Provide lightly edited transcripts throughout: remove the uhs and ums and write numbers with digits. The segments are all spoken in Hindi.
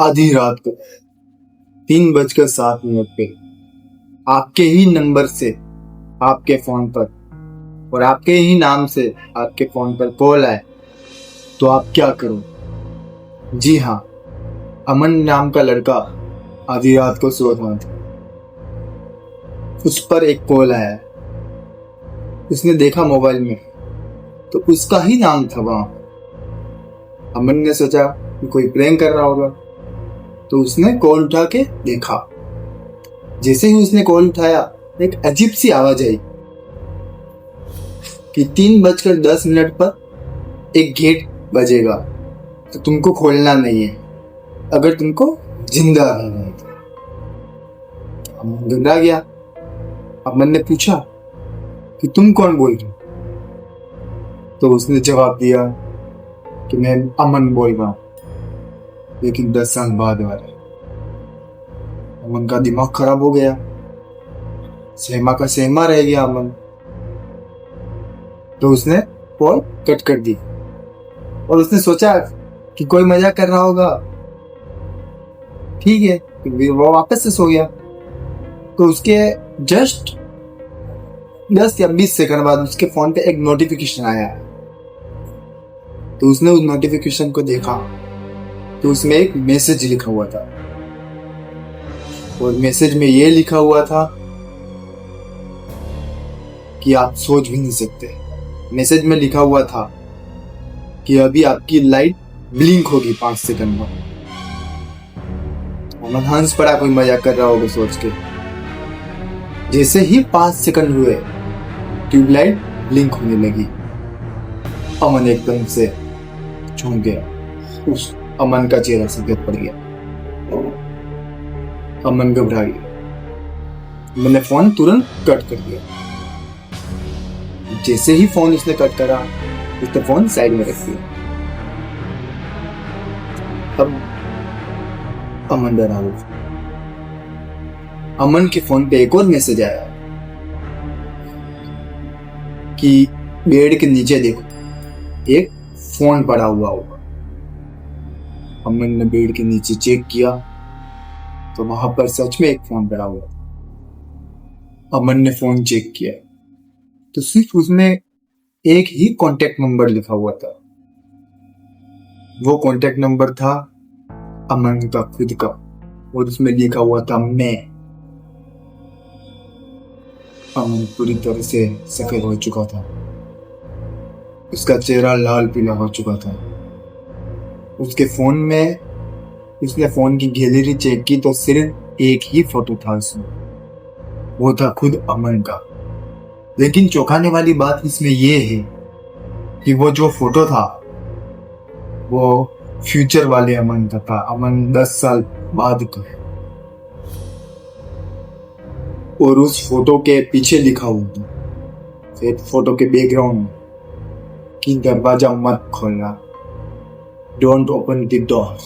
आधी रात को 3:07 पे आपके ही नंबर से आपके फोन पर और आपके ही नाम से आपके फोन पर कॉल आए तो आप क्या करो? जी हाँ, अमन नाम का लड़का आधी रात को सो रहा था। उस पर एक कॉल आया। उसने देखा मोबाइल में तो उसका ही नाम था वहां। अमन ने सोचा कि कोई प्रैंक कर रहा होगा, तो उसने कॉल उठा के देखा। जैसे ही उसने कॉल उठाया, एक अजीब सी आवाज आई कि 3:10 पर एक गेट बजेगा तो तुमको खोलना नहीं है अगर तुमको जिंदा रहना है। अमन घबरा गया। अमन ने पूछा कि तुम कौन बोल रहे हो? तो उसने जवाब दिया कि मैं अमन बोल रहा हूं, लेकिन 10 साल बाद वाला। अमन का दिमाग खराब हो गया, सहमा का सहमा रह गया अमन। तो उसने कॉल कट कर दी और उसने सोचा कि कोई मजाक कर रहा होगा, ठीक है, वो वापस से सो गया। तो उसके जस्ट 10 या 20 सेकंड बाद उसके फोन पे एक नोटिफिकेशन आया। तो उसने उस नोटिफिकेशन को देखा तो उसमें एक मैसेज लिखा हुआ था और मैसेज में ये लिखा हुआ था कि आप सोच भी नहीं सकते। मैसेज में लिखा हुआ था कि अभी आपकी लाइट ब्लिंक होगी 5 सेकंड में। अमन हंस पड़ा, कोई मजाक कर रहा होगा सोच के। जैसे ही 5 सेकंड हुए, ट्यूबलाइट ब्लिंक होने लगी। अमन एकदम से चौंक गया। उस अमन का चेहरा सफेद पड़ गया। अमन घबरा गया। मैंने फोन तुरंत कट कर दिया। जैसे ही फोन उसने कट करा, उसने फोन साइड में रख दिया। अब अमन डरा हुआ। अमन के फोन पे एक और मैसेज आया कि बेड के नीचे देखो, एक फोन पड़ा हुआ होगा। अमन ने बेड के नीचे चेक किया तो वहां पर सच में एक फोन पड़ा हुआ। अमन ने फोन चेक किया तो सिर्फ उसमें एक ही कांटेक्ट नंबर लिखा हुआ था। वो कांटेक्ट नंबर था अमन का खुद का और उसमें लिखा हुआ था मैं। अमन पूरी तरह से सफेद हो चुका था। उसका चेहरा लाल पीला हो चुका था। उसके फोन में उसने फोन की गैलरी चेक की तो सिर्फ एक ही फोटो था उसमें। वो था खुद अमन का। लेकिन चौंकाने वाली बात इसमें ये है कि वो जो फोटो था वो फ्यूचर वाले अमन का था। अमन 10 साल बाद का। और उस फोटो के पीछे लिखा हुआ था, फिर फोटो के बैकग्राउंड में, कि दरवाजा मत खोलना, डोंट ओपन द डोर।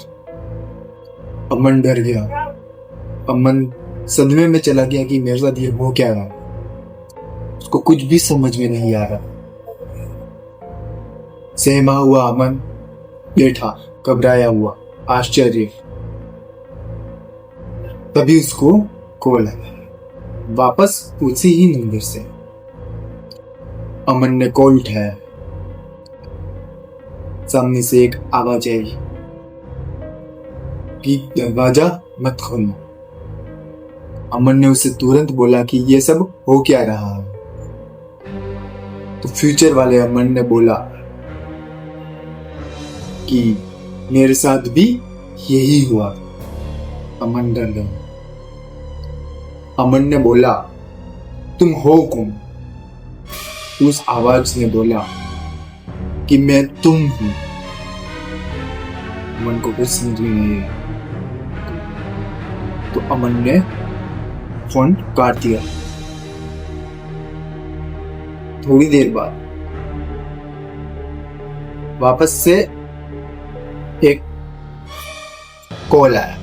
अमन डर गया। अमन सदमे में चला गया कि मेरे साथ ये हो क्या रहा है। उसको कुछ भी समझ में नहीं आ रहा। सहमा हुआ अमन बैठा, घबराया हुआ, आश्चर्य। तभी उसको कॉल आया, वापस उसी ही नंबर से। अमन ने कॉल उठाया। सामने से एक आवाज आई कि दरवाजा मत खोलना। अमन ने उसे तुरंत बोला कि ये सब हो क्या रहा है। तो फ्यूचर वाले अमन ने बोला कि मेरे साथ भी यही हुआ। अमन डर गया। अमन ने बोला तुम हो कौन? उस आवाज ने बोला कि मैं तुम हूं। अमन को कुछ समझ में नहीं आया तो अमन ने फोन काट दिया। थोड़ी देर बाद वापस से एक कॉल आया।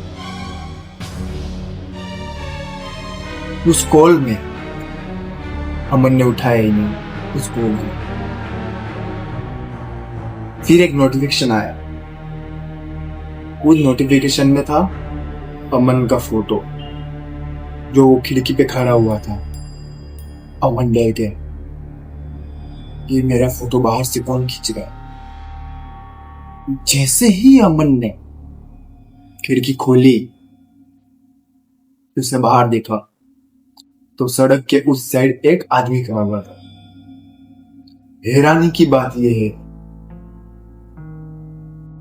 उस कॉल में अमन ने उठाया ही नहीं उस कॉल को। फिर एक नोटिफिकेशन आया उस नोटिफिकेशन में था अमन का फोटो, जो वो खिड़की पे खड़ा हुआ था। अमन डर गया, ये मेरा फोटो बाहर से कौन खींच रहा है। जैसे ही अमन ने खिड़की खोली, उसने बाहर देखा तो सड़क के उस साइड एक आदमी खड़ा हुआ था। हैरानी की बात यह है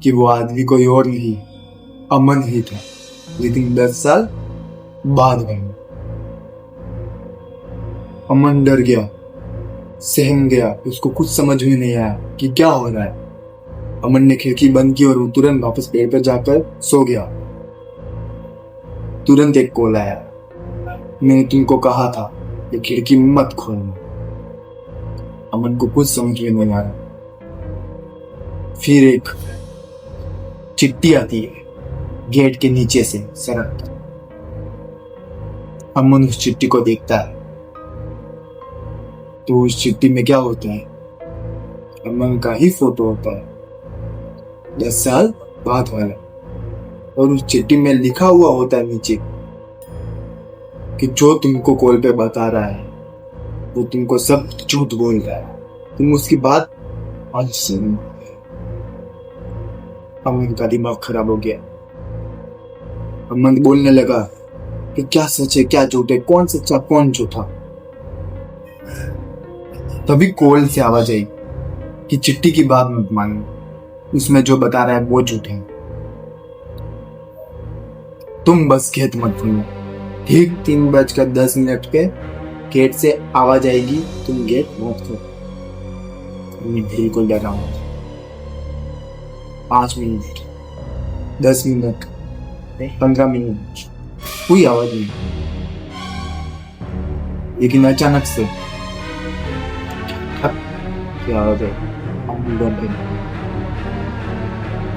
कि वो आदमी कोई और नहीं, अमन ही था, लेकिन 10 साल बाद में। अमन डर गया, सहम गया, उसको कुछ समझ में नहीं आया कि क्या हो रहा है। अमन ने खिड़की बंद की और वो तुरंत वापस पेड़ पर जाकर सो गया। तुरंत एक कॉल आया, मैंने तुमको कहा था ये खिड़की मत खोलना। अमन को कुछ समझ में नहीं आया। फिर एक चिट्ठी आती है गेट के नीचे से सड़क तक। अमन उस चिट्ठी को देखता है तो उस चिट्ठी में क्या होता है, अमन का ही फोटो होता है, 10 साल बाद वाला। और उस चिट्ठी में लिखा हुआ होता है नीचे कि जो तुमको कॉल पे बता रहा है वो तुमको सब झूठ बोल रहा है, तुम उसकी बात आज सुनो। अमन का दिमाग खराब हो गया। अमन बोलने लगा कि क्या सच है क्या झूठ है, कौन सच्चा कौन झूठा। तभी कॉल से आवाज आई कि चिट्ठी की बात मत मानो, उसमें जो बता रहा है वो झूठ है, तुम बस गेट मत खोलना। ठीक 3:10 पे गेट से आवाज आएगी, तुम गेट मत खोलो। मैं बिल्कुल डरा हूं। 5 मिनट, 10 मिनट, 15 मिनट, कोई आवाज नहीं। लेकिन अचानक से क्या आवाज है,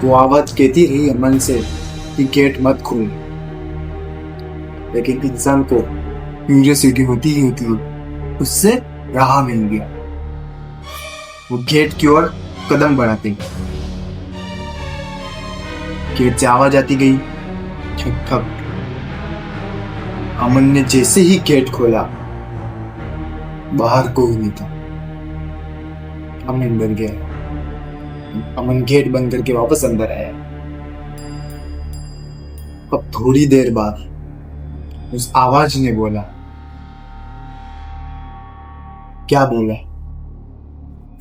वो आवाज कहती रही अमन से कि गेट मत खोल। लेकिन इंसान को क्यूरियोसिटी होती ही होती है, उससे राह मिल गया। वो गेट की ओर कदम बढ़ाते गेट से आवाज आती गई, ठक ठक। अमन ने जैसे ही गेट खोला, बाहर कोई नहीं था। अमन डर गया। अमन गेट बंद करके वापस अंदर आया। अब थोड़ी देर बाद उस आवाज ने बोला, क्या बोला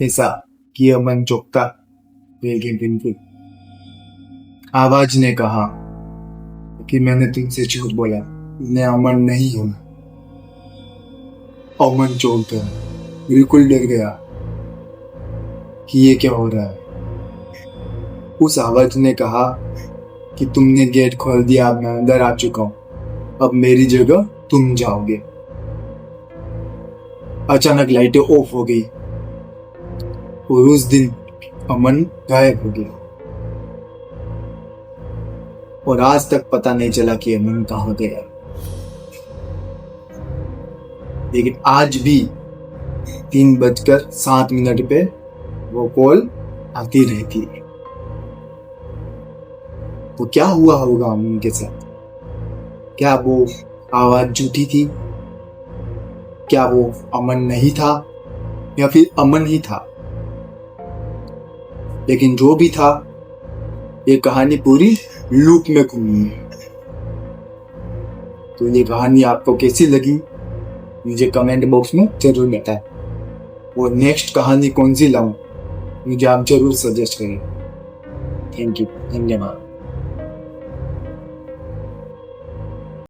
ऐसा कि अमन चौंका। बिल्कुल। आवाज ने कहा कि मैंने तुमसे झूठ बोला, मैं अमन नहीं हूं। अमन चौंक गया, बिल्कुल डर गया कि ये क्या हो रहा है। उस आवाज ने कहा कि तुमने गेट खोल दिया, अब मैं अंदर आ चुका हूं, अब मेरी जगह तुम जाओगे। अचानक लाइटें ऑफ हो गई और उस दिन अमन गायब हो गया। और आज तक पता नहीं चला कि अमन कहां गया। लेकिन आज भी 3:07 पे वो कॉल आती रहती है। तो क्या हुआ होगा अमन के साथ? क्या वो आवाज झूठी थी? क्या वो अमन नहीं था या फिर अमन ही था? लेकिन जो भी था, ये कहानी पूरी लूप में घूमी है। तो ये कहानी आपको कैसी लगी मुझे कमेंट बॉक्स में जरूर बताएं। वो नेक्स्ट कहानी कौन सी लाऊं मुझे आप जरूर सजेस्ट करें। थैंक यू, धन्यवाद।